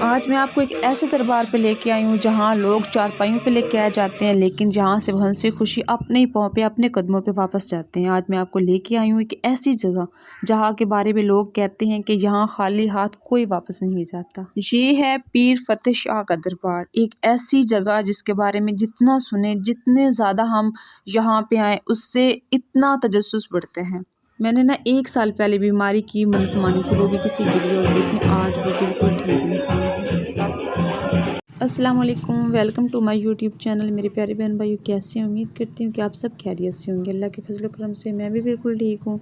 آج میں آپ کو ایک ایسے دربار پہ لے کے آئی ہوں جہاں لوگ چارپائیوں پہ لے کے آ جاتے ہیں، لیکن جہاں سے وہ ہنسی خوشی اپنے ہی پاؤں پہ اپنے قدموں پہ واپس جاتے ہیں۔ آج میں آپ کو لے کے آئی ہوں ایک ایسی جگہ جہاں کے بارے میں لوگ کہتے ہیں کہ یہاں خالی ہاتھ کوئی واپس نہیں جاتا۔ یہ ہے پیر فتح شاہ کا دربار، ایک ایسی جگہ جس کے بارے میں جتنا سنیں، جتنے زیادہ ہم یہاں پہ آئیں، اس سے اتنا تجسس بڑھتے ہیں۔ میں نے 1 سال پہلے بیماری کی منت مانی تھی، وہ بھی کسی کے لیے، اور دیکھیں آج وہ بالکل ٹھیک انسان ہے۔ السلام علیکم، welcome to my YouTube channel. میرے پیارے بہن بھائیو، کیسے ہیں؟ امید کرتی ہوں کہ آپ سب خیریت سے ہوں گے۔ اللہ کے فضل و کرم سے میں بھی بالکل ٹھیک ہوں۔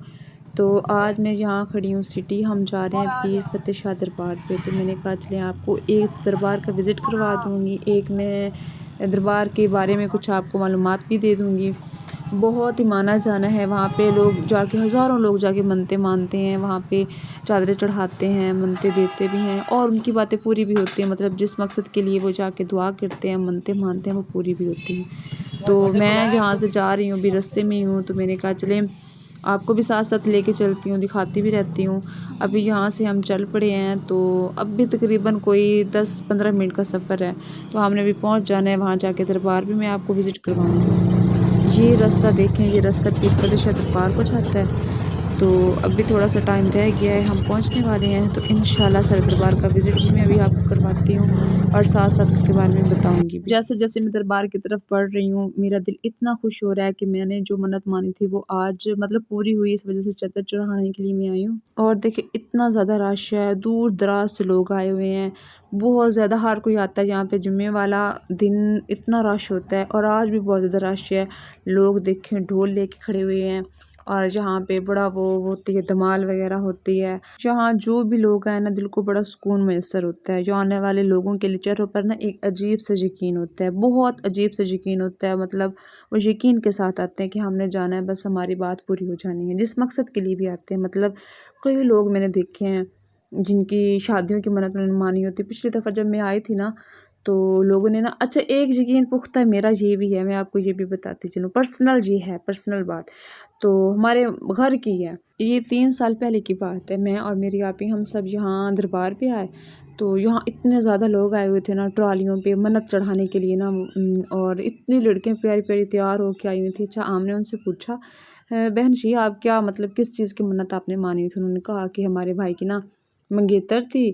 تو آج میں یہاں کھڑی ہوں سٹی، ہم جا رہے ہیں پیر فتح شاہ دربار پہ۔ تو میں نے کہا چلیں آپ کو ایک دربار کا وزٹ کروا دوں گی، ایک میں دربار کے بارے میں کچھ آپ کو معلومات بھی دے دوں گی۔ بہت ہی مانا جانا ہے وہاں پہ، لوگ جا کے ہزاروں لوگ جا کے منتیں مانتے ہیں، وہاں پہ چادریں چڑھاتے ہیں، منتیں دیتے بھی ہیں اور ان کی باتیں پوری بھی ہوتی ہیں، مطلب جس مقصد کے لیے وہ جا کے دعا کرتے ہیں، منتیں مانتے ہیں، وہ پوری بھی ہوتی ہیں۔ تو میں جہاں سے جا رہی ہوں بھی رستے میں ہی ہوں، تو میں نے کہا چلیں آپ کو بھی ساتھ ساتھ لے کے چلتی ہوں، دکھاتی بھی رہتی ہوں۔ ابھی یہاں سے ہم چل پڑے ہیں، تو اب بھی تقریباً کوئی 10-15 منٹ کا سفر ہے، تو ہم نے بھی پہنچ جانا ہے وہاں جا کے۔ دربار بھی میں آپ کو وزٹ کرواؤں گی۔ یہ رستہ دیکھیں، یہ رستہ پیر فتح شاہ دربار کو جاتا ہے۔ تو اب بھی تھوڑا سا ٹائم رہ گیا ہے، ہم پہنچنے والے ہیں، تو انشاءاللہ سر دربار کا وزٹ بھی میں ابھی آپ کو کرواتی ہوں اور ساتھ ساتھ اس کے بارے میں بتاؤں گی بھی۔ جیسے جیسے میں دربار کی طرف بڑھ رہی ہوں، میرا دل اتنا خوش ہو رہا ہے کہ میں نے جو منت مانی تھی وہ آج مطلب پوری ہوئی، اس وجہ سے چادر چڑھانے کے لیے میں آئی ہوں۔ اور دیکھیں اتنا زیادہ رش ہے، دور دراز سے لوگ آئے ہوئے ہیں، بہت زیادہ، ہر کوئی آتا ہے یہاں پہ۔ جمعے والا دن اتنا رش ہوتا ہے، اور آج بھی بہت زیادہ رش ہے۔ لوگ دیکھیں ڈھول لے کے کھڑے ہوئے ہیں، اور جہاں پہ بڑا وہ ہوتی ہے دھمال وغیرہ ہوتی ہے، جہاں جو بھی لوگ آئے نا دل کو بڑا سکون میسر ہوتا ہے۔ جو آنے والے لوگوں کے لیے چہروں پر نا ایک عجیب سا یقین ہوتا ہے، بہت عجیب سا یقین ہوتا ہے، مطلب وہ یقین کے ساتھ آتے ہیں کہ ہم نے جانا ہے، بس ہماری بات پوری ہو جانی ہے، جس مقصد کے لیے بھی آتے ہیں۔ مطلب کئی لوگ میں نے دیکھے ہیں جن کی شادیوں کی منت انہوں نے مانی ہوتی ہے۔ پچھلی دفعہ جب میں آئی تھی نا، تو لوگوں نے نا، اچھا ایک یقین پختہ میرا یہ بھی ہے، میں آپ کو یہ بھی بتاتی چلوں، پرسنل یہ ہے، پرسنل بات تو ہمارے گھر کی ہے۔ یہ 3 سال پہلے کی بات ہے، میں اور میری آپی ہم سب یہاں دربار پہ آئے، تو یہاں اتنے زیادہ لوگ آئے ہوئے تھے نا ٹرالیوں پہ منت چڑھانے کے لیے نا، اور اتنی لڑکیاں پیاری پیاری تیار ہو کے آئی ہوئی تھی۔ اچھا ہم نے ان سے پوچھا بہن جی آپ کیا مطلب کس چیز کی منت آپ نے مانی ہوئی تھی؟ انہوں نے کہا کہ ہمارے بھائی کی نا منگیتر تھی،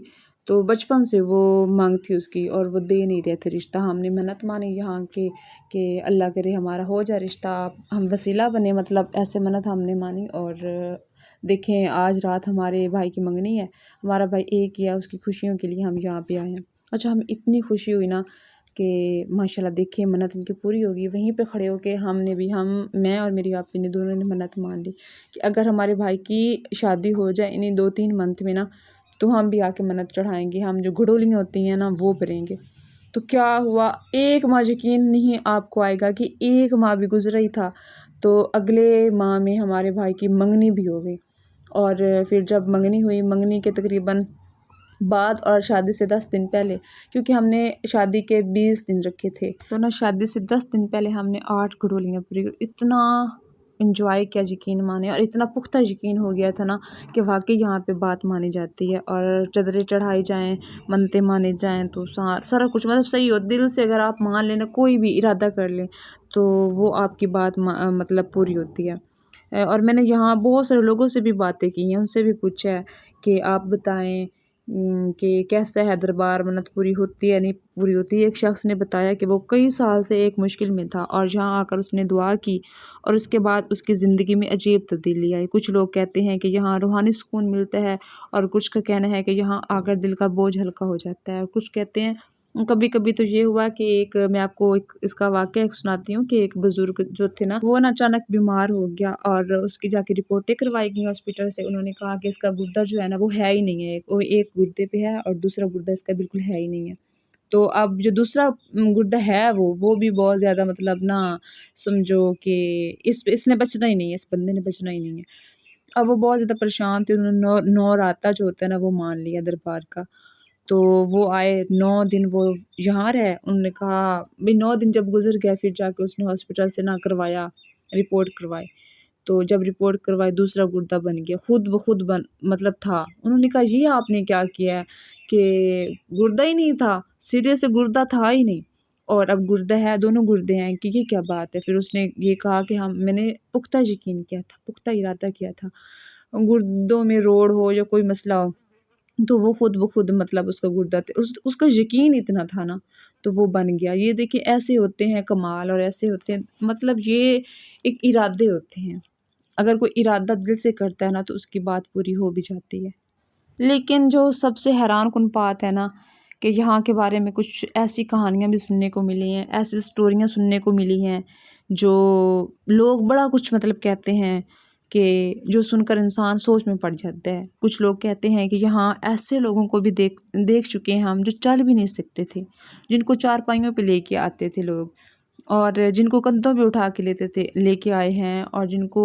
تو بچپن سے وہ مانگ تھی اس کی، اور وہ دے نہیں رہے تھے رشتہ۔ ہم نے منت مانی یہاں کے کہ اللہ کرے ہمارا ہو جائے رشتہ، ہم وسیلہ بنے، مطلب ایسے منت ہم نے مانی۔ اور دیکھیں آج رات ہمارے بھائی کی منگنی ہے، ہمارا بھائی ایک ہی ہے، اس کی خوشیوں کے لیے ہم یہاں پہ آئے ہیں۔ اچھا ہمیں اتنی خوشی ہوئی نا کہ ماشاءاللہ دیکھیں منت ان کی پوری ہوگی۔ وہیں پہ کھڑے ہو کے میں اور میری آپی نے دونوں نے منت مان لی کہ اگر ہمارے بھائی کی شادی ہو جائے انہیں 2-3 منتھ میں نا، تو ہم بھی آ کے منت چڑھائیں گے، ہم جو گھڑولیاں ہوتی ہیں نا وہ بھریں گے۔ تو کیا ہوا، 1 ماہ یقین نہیں آپ کو آئے گا کہ 1 ماہ بھی گزرا ہی تھا، تو اگلے ماہ میں ہمارے بھائی کی منگنی بھی ہو گئی۔ اور پھر جب منگنی ہوئی، منگنی کے تقریباً بعد اور شادی سے 10 دن پہلے، کیونکہ ہم نے شادی کے 20 دن رکھے تھے، تو نا شادی سے 10 دن پہلے ہم نے 8 گھڑولیاں پوری، اتنا انجوائے کیا یقین مانے، اور اتنا پختہ یقین ہو گیا تھا نا کہ واقعی یہاں پہ بات مانی جاتی ہے، اور چادریں چڑھائی جائیں، منتیں مانے جائیں، تو سارا کچھ مطلب صحیح ہو۔ دل سے اگر آپ مان لیں نا، کوئی بھی ارادہ کر لیں، تو وہ آپ کی بات مطلب پوری ہوتی ہے۔ اور میں نے یہاں بہت سارے لوگوں سے بھی باتیں کی ہیں، ان سے بھی پوچھا ہے کہ آپ بتائیں کہ کیسا ہے دربار، منت پوری ہوتی ہے نہیں پوری ہوتی ہے۔ ایک شخص نے بتایا کہ وہ کئی سال سے ایک مشکل میں تھا، اور یہاں آ کر اس نے دعا کی، اور اس کے بعد اس کی زندگی میں عجیب تبدیلی آئی۔ کچھ لوگ کہتے ہیں کہ یہاں روحانی سکون ملتا ہے، اور کچھ کا کہنا ہے کہ یہاں آ کر دل کا بوجھ ہلکا ہو جاتا ہے، اور کچھ کہتے ہیں کبھی کبھی تو یہ ہوا کہ میں آپ کو اس کا واقعہ سناتی ہوں کہ ایک بزرگ جو تھے نا، وہ نا اچانک بیمار ہو گیا، اور اس کی جا کے رپورٹیں کروائی گئی ہاسپٹل سے۔ انہوں نے کہا کہ اس کا گردہ جو ہے نا وہ ہے ہی نہیں ہے، وہ ایک گردے پہ ہے اور دوسرا گردہ اس کا بالکل ہے ہی نہیں ہے۔ تو اب جو دوسرا گردہ ہے وہ بھی بہت زیادہ مطلب نا سمجھو کہ اس نے بچنا ہی نہیں ہے، اس بندے نے بچنا ہی نہیں ہے۔ اب وہ بہت زیادہ پریشان تھے، انہوں نے 9 راتہ جو ہوتا ہے نا وہ مان لیا دربار کا۔ تو وہ آئے 9 دن وہ یہاں رہے، انہوں نے کہا بھی 9 دن جب گزر گئے، پھر جا کے اس نے ہاسپٹل سے نہ کروایا، رپورٹ کروائی، تو جب رپورٹ کروائی دوسرا گردہ بن گیا، خود بخود مطلب تھا۔ انہوں نے کہا یہ آپ نے کیا کیا ہے کہ گردہ ہی نہیں تھا، سرے سے گردہ تھا ہی نہیں اور اب گردہ ہے، دونوں گردے ہیں، کہ یہ کیا بات ہے۔ پھر اس نے یہ کہا کہ میں نے پختہ یقین کیا تھا، پختہ ارادہ کیا تھا، گردوں میں روڑ ہو یا کوئی مسئلہ ہو تو وہ خود بخود مطلب اس کا گردہ اس کا یقین اتنا تھا نا تو وہ بن گیا۔ یہ دیکھیں ایسے ہوتے ہیں کمال، اور ایسے ہوتے ہیں مطلب یہ ایک ارادے ہوتے ہیں، اگر کوئی ارادہ دل سے کرتا ہے نا تو اس کی بات پوری ہو بھی جاتی ہے۔ لیکن جو سب سے حیران کن بات ہے نا کہ یہاں کے بارے میں کچھ ایسی کہانیاں بھی سننے کو ملی ہیں، ایسی سٹوریاں سننے کو ملی ہیں جو لوگ بڑا کچھ مطلب کہتے ہیں کہ جو سن کر انسان سوچ میں پڑ جاتا ہے۔ کچھ لوگ کہتے ہیں کہ یہاں ایسے لوگوں کو بھی دیکھ چکے ہیں ہم جو چل بھی نہیں سکتے تھے، جن کو چارپائیوں پہ لے کے آتے تھے لوگ، اور جن کو کندھوں پہ اٹھا کے لے کے آئے ہیں، اور جن کو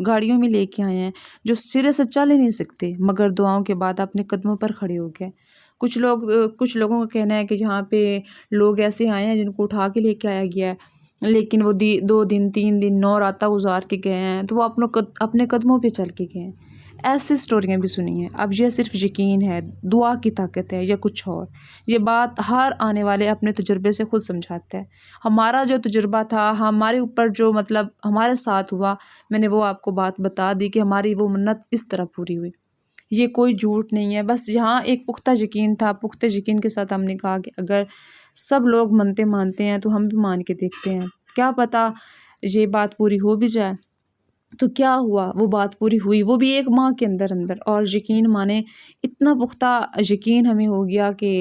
گاڑیوں میں لے کے آئے ہیں، جو سرے سے چل ہی نہیں سکتے مگر دعاؤں کے بعد اپنے قدموں پر کھڑے ہو گئے۔ کچھ لوگوں کا کہنا ہے کہ یہاں پہ لوگ ایسے آئے ہیں جن کو اٹھا کے لے کے آیا گیا ہے، لیکن وہ 2 دن 3 دن 9 راتیں گزار کے گئے ہیں تو وہ اپنے قدموں پہ چل کے گئے ہیں۔ ایسی سٹوریاں بھی سنی ہیں۔ اب یہ صرف یقین ہے، دعا کی طاقت ہے یا کچھ اور، یہ بات ہر آنے والے اپنے تجربے سے خود سمجھاتا ہے۔ ہمارا جو تجربہ تھا، ہمارے اوپر جو مطلب ہمارے ساتھ ہوا، میں نے وہ آپ کو بات بتا دی کہ ہماری وہ منت اس طرح پوری ہوئی۔ یہ کوئی جھوٹ نہیں ہے، بس یہاں ایک پختہ یقین تھا۔ پختہ یقین کے ساتھ ہم نے کہا کہ اگر سب لوگ منتیں مانتے ہیں تو ہم بھی مان کے دیکھتے ہیں، کیا پتہ یہ بات پوری ہو بھی جائے۔ تو کیا ہوا، وہ بات پوری ہوئی، وہ بھی 1 ماہ کے اندر، اور یقین مانے اتنا پختہ یقین ہمیں ہو گیا کہ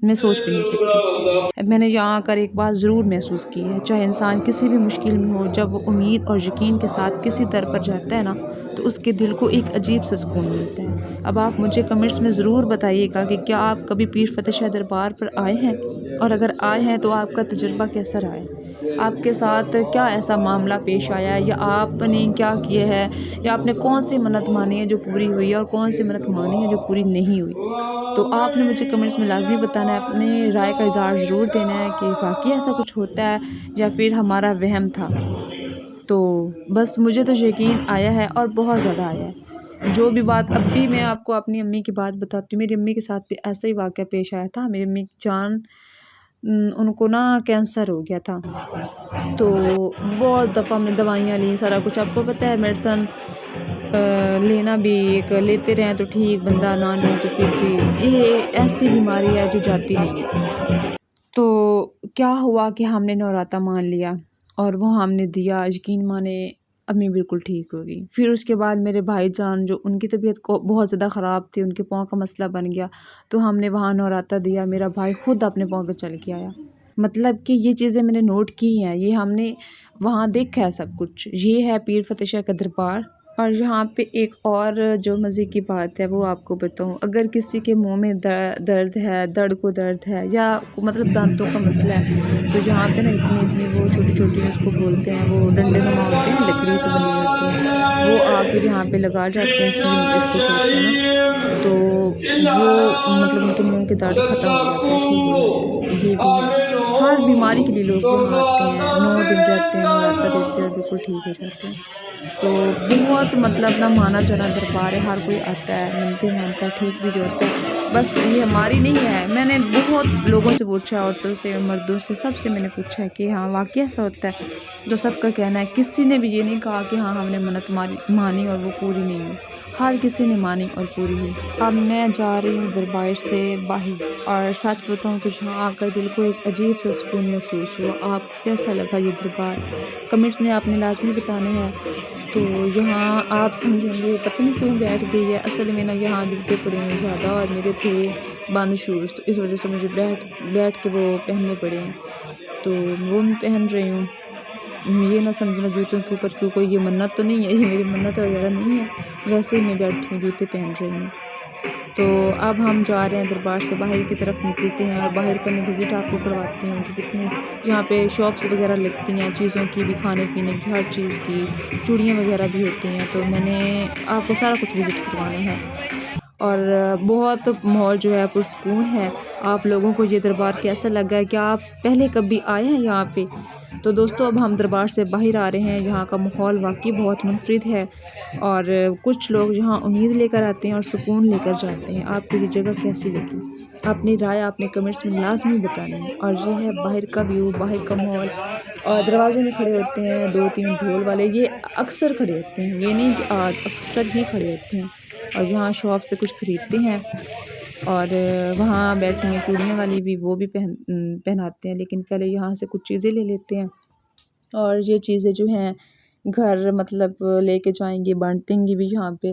میں سوچ بھی نہیں سکتی۔ میں نے یہاں آ کر ایک بات ضرور محسوس کی ہے، چاہے انسان کسی بھی مشکل میں ہو، جب وہ امید اور یقین کے ساتھ کسی در پر جاتا ہے نا تو اس کے دل کو ایک عجیب سا سکون ملتا ہے۔ اب آپ مجھے کمنٹس میں ضرور بتائیے گا کہ کیا آپ کبھی پیر فتح شاہ دربار پر آئے ہیں، اور اگر آئے ہیں تو آپ کا تجربہ کیسا رہا ہے، آپ کے ساتھ کیا ایسا معاملہ پیش آیا ہے، یا آپ نے کیا کیا ہے، یا آپ نے کون سی منت مانی ہے جو پوری ہوئی ہے، اور کون سی منت مانی ہے جو پوری نہیں ہوئی۔ تو آپ نے مجھے کمنٹس میں لازمی بتانا ہے، اپنے رائے کا اظہار ضرور دینا ہے کہ واقعی ایسا کچھ ہوتا ہے یا پھر ہمارا وہم تھا۔ تو بس مجھے تو یقین آیا ہے، اور بہت زیادہ آیا ہے۔ جو بھی بات اب بھی میں آپ کو اپنی امی کی بات بتاتی ہوں، میری امی کے ساتھ بھی ایسا ہی واقعہ پیش آیا تھا۔ میری امی جان ان کو نا کینسر ہو گیا تھا، تو بہت دفعہ ہم نے دوائیاں لیں، سارا کچھ، آپ کو پتہ ہے میڈیسن لینا بھی ایک لیتے رہیں تو ٹھیک، بندہ نہ لیں تو پھر بھی یہ ایسی بیماری ہے جو جاتی نہیں ہے۔ تو کیا ہوا کہ ہم نے نوراتہ مان لیا اور وہ ہم نے دیا، یقین مانے امی بالکل ٹھیک ہو گئی۔ پھر اس کے بعد میرے بھائی جان جو ان کی طبیعت کو بہت زیادہ خراب تھی، ان کے پاؤں کا مسئلہ بن گیا، تو ہم نے وہاں نوراتہ دیا، میرا بھائی خود اپنے پاؤں پہ چل کے آیا۔ مطلب کہ یہ چیزیں میں نے نوٹ کی ہیں، یہ ہم نے وہاں دیکھا ہے سب کچھ۔ یہ ہے پیر فتح شاہ کا دربار۔ اور یہاں پہ ایک اور جو مزے کی بات ہے وہ آپ کو بتاؤں، اگر کسی کے منہ میں درد ہے، دڑ کو درد ہے، یا مطلب دانتوں کا مسئلہ ہے، تو یہاں پہ نا اتنی وہ چھوٹی اس کو بولتے ہیں، وہ ڈنڈے نما ہوتے ہیں، لکڑی سے بنی ہوتی ہیں، وہ آ کے یہاں پہ لگا جاتے ہیں، کیم اس کو کہتے ہیں نا، تو وہ مطلب ان کے منہ کے درد ختم ہو جاتے ہیں، ٹھیک ہو جاتے ہیں۔ یہ بھی ہے، ہر بیماری کے لیے لوگ یہاں آتے ہیں، 9 دن رہتے ہیں، نوراتہ دیتے ہیں اور بالکل ٹھیک ہو جاتے ہیں۔ تو بہت مطلب نہ مانا جانا دربار ہے، ہر کوئی آتا ہے، منتیں مانتا ہے، ٹھیک بھی ہوتا ہے۔ بس یہ ہماری نہیں ہے، میں نے بہت لوگوں سے پوچھا، عورتوں سے، مردوں سے، سب سے میں نے پوچھا ہے کہ ہاں واقعی ایسا ہوتا ہے، تو سب کا کہنا ہے، کسی نے بھی یہ نہیں کہا کہ ہاں ہم نے منت مانی اور وہ پوری نہیں ہوئی، ہر کسی نے مانی اور پوری ہوئی۔ اب میں جا رہی ہوں دربار سے باہر، اور سچ بتاؤں تو یہاں آ کر دل کو ایک عجیب سا سکون محسوس ہوا۔ آپ کو کیسا لگا یہ دربار، کمنٹس میں آپ نے لازمی بتانا ہے۔ تو یہاں آپ سمجھیں گے پتہ نہیں کیوں بیٹھ گئی ہے، اصل میں نا یہاں جوتے پڑے ہیں زیادہ، اور میرے تھے بند شوز، تو اس وجہ سے مجھے بیٹھ کے وہ پہننے پڑے ہیں، تو وہ میں پہن رہی ہوں۔ یہ نہ سمجھنا جوتوں کے اوپر کیوں کوئی یہ منت تو نہیں ہے، یہ میری منت وغیرہ نہیں ہے، ویسے ہی میں بیٹھی ہوں، جوتے پہن رہی ہوں۔ تو اب ہم جا رہے ہیں دربار سے باہر کی طرف نکلتے ہیں، اور باہر کا میں وزٹ آپ کو کرواتی ہوں کہ کتنی یہاں پہ شاپس وغیرہ لگتی ہیں، چیزوں کی بھی، کھانے پینے کی، ہر چیز کی، چوڑیاں وغیرہ بھی ہوتی ہیں، تو میں نے آپ کو سارا کچھ وزٹ کروانا ہے۔ اور بہت ماحول جو ہے پرسکون ہے۔ آپ لوگوں کو یہ دربار کیسا لگا ہے؟ کیا آپ پہلے کبھی آئے ہیں یہاں پہ؟ تو دوستو اب ہم دربار سے باہر آ رہے ہیں۔ یہاں کا ماحول واقعی بہت منفرد ہے اور کچھ لوگ یہاں امید لے کر آتے ہیں اور سکون لے کر جاتے ہیں۔ آپ کو یہ جگہ کیسی لگی؟ اپنی رائے اپنے کمنٹس میں لازمی بتانا ہے۔ اور یہ ہے باہر کا ویو، باہر کا ماحول، اور دروازے میں کھڑے ہوتے ہیں 2-3 ڈھول والے، یہ اکثر کھڑے ہوتے ہیں، یہ نہیں کہ آج، اکثر ہی کھڑے ہوتے ہیں اور یہاں شاپ سے کچھ خریدتے ہیں۔ اور وہاں بیٹھی ہیں چوڑیاں والی بھی، وہ بھی پہناتے ہیں، لیکن پہلے یہاں سے کچھ چیزیں لے لیتے ہیں اور یہ چیزیں جو ہیں گھر مطلب لے کے جائیں گے، بانٹیں گے بھی یہاں پہ۔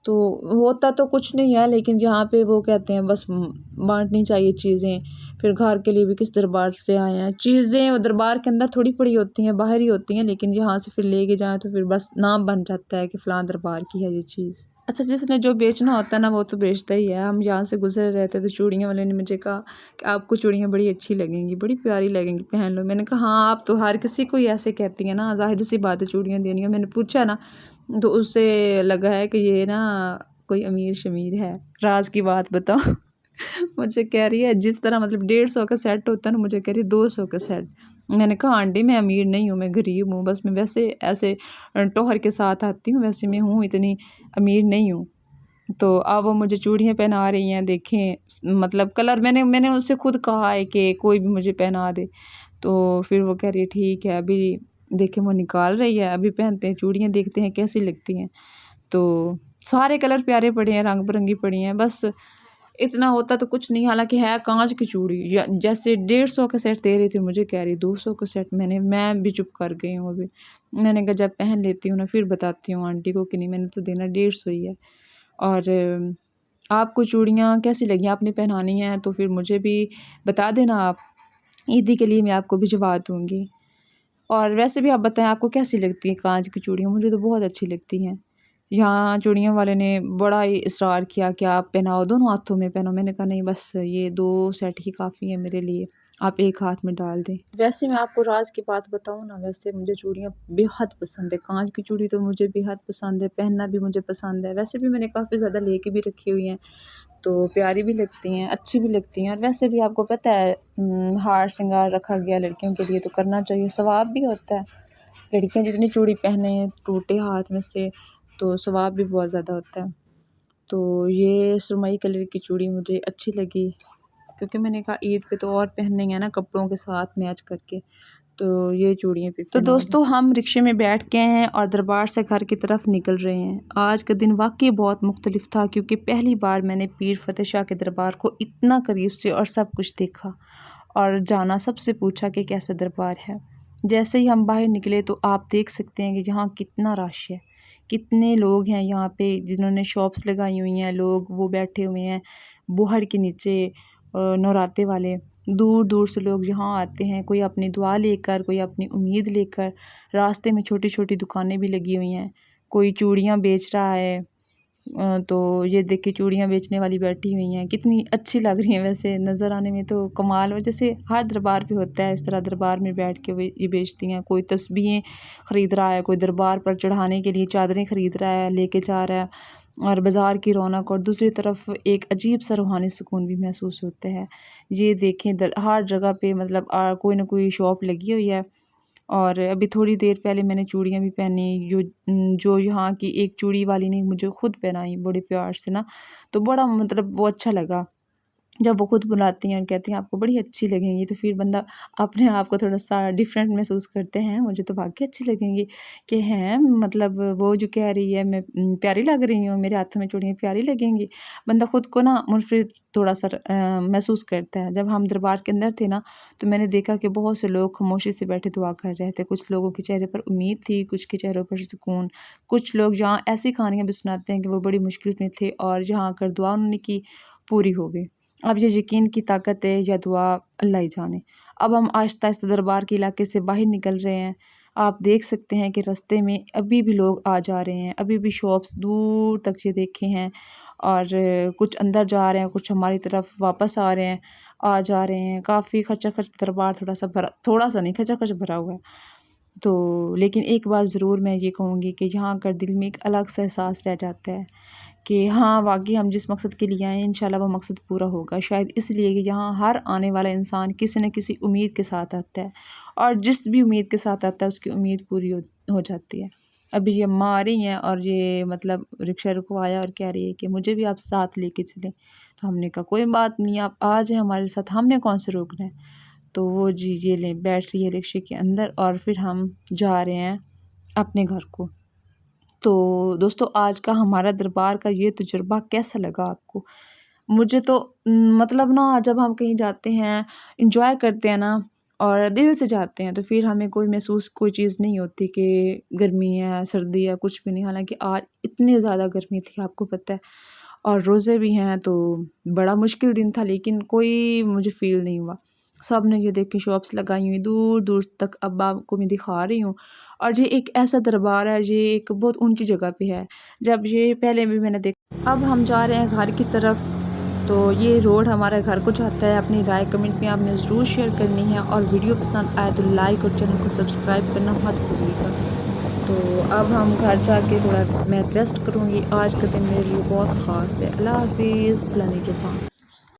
تو ہوتا تو کچھ نہیں ہے، لیکن یہاں پہ وہ کہتے ہیں بس بانٹنی چاہیے چیزیں۔ پھر گھر کے لیے بھی کس دربار سے آئے ہیں، چیزیں دربار کے اندر تھوڑی پڑی ہوتی ہیں، باہر ہی ہوتی ہیں، لیکن یہاں سے پھر لے کے جائیں تو پھر بس نام بن جاتا ہے کہ فلاں دربار کی ہے یہ چیز۔ اچھا، جس نے جو بیچنا ہوتا ہے نا وہ تو بیچتا ہی ہے۔ ہم یہاں سے گزر رہے تھے تو چوڑیاں والے نے مجھے کہا کہ آپ کو چوڑیاں بڑی اچھی لگیں گی، بڑی پیاری لگیں گی، پہن لو۔ میں نے کہا ہاں، آپ تو ہر کسی کو ہی ایسے کہتی ہیں نا، ظاہر سی بات ہے چوڑیاں دینی ہیں۔ میں نے پوچھا نا تو اس سے لگا ہے کہ یہ نا کوئی امیر شمیر ہے، راز کی بات بتاؤ۔ مجھے کہہ رہی ہے جس طرح مطلب 150 کا سیٹ ہوتا ہے نا، مجھے کہہ رہی ہے 200 کا سیٹ۔ میں نے کہا آنٹی میں امیر نہیں ہوں، میں غریب ہوں، بس میں ویسے ایسے ٹوہر کے ساتھ آتی ہوں، ویسے میں ہوں، اتنی امیر نہیں ہوں۔ تو اب وہ مجھے چوڑیاں پہنا رہی ہیں، دیکھیں مطلب کلر میں نے اس سے خود کہا ہے کہ کوئی بھی مجھے پہنا دے، تو پھر وہ کہہ رہی ہے ٹھیک ہے، ابھی دیکھیں وہ نکال رہی ہے، ابھی پہنتے ہیں چوڑیاں، دیکھتے ہیں کیسی لگتی ہیں۔ تو سارے کلر پیارے پڑے ہیں، رنگ برنگی پڑی ہیں، بس اتنا ہوتا تو کچھ نہیں، حالانکہ ہے کانچ کی چوڑی، جیسے 150 کا سیٹ دے رہی تھی، مجھے کہہ رہی 200 کا سیٹ۔ میں بھی چپ کر گئی ہوں ابھی۔ میں نے کہا جب پہن لیتی ہوں نا پھر بتاتی ہوں آنٹی کو کہ نہیں، میں نے تو دینا 150 ہی ہے۔ اور آپ کو چوڑیاں کیسی لگیں؟ آپ نے پہنانی ہیں تو پھر مجھے بھی بتا دینا، آپ عیدی کے لیے میں آپ کو بھجوا دوں گی۔ اور ویسے بھی آپ بتائیں آپ کو کیسی لگتی ہیں کانچ کی چوڑیاں؟ مجھے تو بہت اچھی لگتی ہیں۔ یہاں چوڑیاں والے نے بڑا ہی اصرار کیا کہ آپ پہناؤ، دونوں ہاتھوں میں پہناؤ۔ میں نے کہا نہیں، بس یہ 2 سیٹ ہی کافی ہیں میرے لیے، آپ ایک ہاتھ میں ڈال دیں۔ ویسے میں آپ کو راز کی بات بتاؤں نا، ویسے مجھے چوڑیاں بے حد پسند ہے، کانچ کی چوڑی تو مجھے بے حد پسند ہے، پہننا بھی مجھے پسند ہے۔ ویسے بھی میں نے کافی زیادہ لے کے بھی رکھی ہوئی ہیں، تو پیاری بھی لگتی ہیں، اچھی بھی لگتی ہیں۔ اور ویسے بھی آپ کو پتہ ہے ہار شنگار رکھا گیا لڑکیوں کے لیے تو کرنا چاہیے، ثواب بھی ہوتا ہے۔ لڑکیاں جتنی چوڑی پہنے ٹوٹے ہاتھ میں سے تو ثواب بھی بہت زیادہ ہوتا ہے۔ تو یہ سرمئی کلر کی چوڑی مجھے اچھی لگی، کیونکہ میں نے کہا عید پہ تو اور پہننے ہیں نا کپڑوں کے ساتھ میچ کر کے، تو یہ چوڑیاں پھر تو دوستو ہم رکشے میں بیٹھ گئے ہیں اور دربار سے گھر کی طرف نکل رہے ہیں۔ آج کا دن واقعی بہت مختلف تھا، کیونکہ پہلی بار میں نے پیر فتح شاہ کے دربار کو اتنا قریب سے اور سب کچھ دیکھا اور جانا، سب سے پوچھا کہ کیسا دربار ہے۔ جیسے ہی ہم باہر نکلے تو آپ دیکھ سکتے ہیں کہ یہاں کتنا رش ہے، کتنے لوگ ہیں یہاں پہ، جنہوں نے شاپس لگائی ہوئی ہیں، لوگ وہ بیٹھے ہوئے ہیں بوہڑ کے نیچے، نوراتے والے دور دور سے لوگ یہاں آتے ہیں، کوئی اپنی دعا لے کر، کوئی اپنی امید لے کر۔ راستے میں چھوٹی چھوٹی دکانیں بھی لگی ہوئی ہیں، کوئی چوڑیاں بیچ رہا ہے، تو یہ دیکھیں چوڑیاں بیچنے والی بیٹھی ہوئی ہیں، کتنی اچھی لگ رہی ہیں، ویسے نظر آنے میں تو کمال ہو، جیسے ہر دربار پہ ہوتا ہے اس طرح دربار میں بیٹھ کے وہ یہ بیچتی ہیں۔ کوئی تسبیحیں خرید رہا ہے، کوئی دربار پر چڑھانے کے لیے چادریں خرید رہا ہے، لے کے جا رہا ہے، اور بازار کی رونق، اور دوسری طرف ایک عجیب سا روحانی سکون بھی محسوس ہوتا ہے۔ یہ دیکھیں ہر جگہ پہ مطلب کوئی نہ کوئی شاپ لگی ہوئی ہے۔ اور ابھی تھوڑی دیر پہلے میں نے چوڑیاں بھی پہنی، جو یہاں کی ایک چوڑی والی نے مجھے خود پہنائی بڑے پیار سے نا، تو بڑا مطلب وہ اچھا لگا جب وہ خود بلاتی ہیں اور کہتی ہیں آپ کو بڑی اچھی لگیں گی، تو پھر بندہ اپنے آپ کو تھوڑا سا ڈیفرنٹ محسوس کرتے ہیں، مجھے تو واقعی اچھی لگیں گی کہ ہیں مطلب وہ جو کہہ رہی ہے میں پیاری لگ رہی ہوں، میرے ہاتھوں میں چوڑیاں پیاری لگیں گی، بندہ خود کو نا منفرد تھوڑا سا محسوس کرتا ہے۔ جب ہم دربار کے اندر تھے نا تو میں نے دیکھا کہ بہت سے لوگ خاموشی سے بیٹھے دعا کر رہے تھے، کچھ لوگوں کے چہرے پر امید تھی، کچھ کے چہروں پر سکون، کچھ لوگ جہاں ایسی کہانیاں بھی سناتے ہیں کہ وہ بڑی مشکل میں تھے اور جہاں کر دعا انہوں نے کی پوری ہو گئی۔ اب یہ یقین کی طاقت ہے یا دعا، اللہ ہی جانے۔ اب ہم آہستہ آہستہ دربار کے علاقے سے باہر نکل رہے ہیں۔ آپ دیکھ سکتے ہیں کہ رستے میں ابھی بھی لوگ آ جا رہے ہیں، ابھی بھی شاپس دور تک یہ دیکھے ہیں، اور کچھ اندر جا رہے ہیں، کچھ ہماری طرف واپس آ رہے ہیں، آ جا رہے ہیں۔ کافی کھچا کھچ دربار، تھوڑا سا نہیں، کھچا کھچ بھرا ہوا ہے۔ تو لیکن ایک بات ضرور میں یہ کہوں گی کہ یہاں کر دل میں ایک الگ سا احساس رہ جاتا ہے کہ ہاں واقعی ہم جس مقصد کے لیے آئے ہیں انشاءاللہ وہ مقصد پورا ہوگا. شاید اس لیے کہ یہاں ہر آنے والا انسان کسی نہ کسی امید کے ساتھ آتا ہے، اور جس بھی امید کے ساتھ آتا ہے اس کی امید پوری ہو جاتی ہے. ابھی یہ ماں آ رہی ہیں اور یہ مطلب رکشہ رکوایا اور کہہ رہی ہے کہ مجھے بھی آپ ساتھ لے کے چلیں. تو ہم نے کہا کوئی بات نہیں، آپ آ جائیں ہمارے ساتھ، ہم نے کون سے روکنا ہے. تو وہ جی یہ لیں بیٹھ رہی ہے رکشے کے اندر، اور پھر ہم جا رہے ہیں اپنے گھر کو. تو دوستو آج کا ہمارا دربار کا یہ تجربہ کیسا لگا آپ کو؟ مجھے تو مطلب نا جب ہم کہیں جاتے ہیں انجوائے کرتے ہیں نا اور دل سے جاتے ہیں تو پھر ہمیں کوئی محسوس کوئی چیز نہیں ہوتی کہ گرمی ہے سردی ہے کچھ بھی نہیں. حالانکہ آج اتنی زیادہ گرمی تھی آپ کو پتہ ہے، اور روزے بھی ہیں تو بڑا مشکل دن تھا، لیکن کوئی مجھے فیل نہیں ہوا. سب نے یہ دیکھ کے شاپس لگائی ہوئی دور دور تک، اب آپ کو میں دکھا رہی ہوں. اور یہ ایک ایسا دربار ہے، یہ ایک بہت اونچی جگہ پہ ہے. جب یہ پہلے بھی میں نے دیکھا. اب ہم جا رہے ہیں گھر کی طرف. تو یہ روڈ ہمارے گھر کو جاتا ہے. اپنی رائے کمنٹ میں آپ نے ضرور شیئر کرنی ہے، اور ویڈیو پسند آئے تو لائک اور چینل کو سبسکرائب کرنا مت بھولیے گا. تو اب ہم گھر جا کے تھوڑا میں ریسٹ کروں گی. آج کا دن میرے لیے بہت خاص ہے. اللہ حافظ، اللہ نگہبان.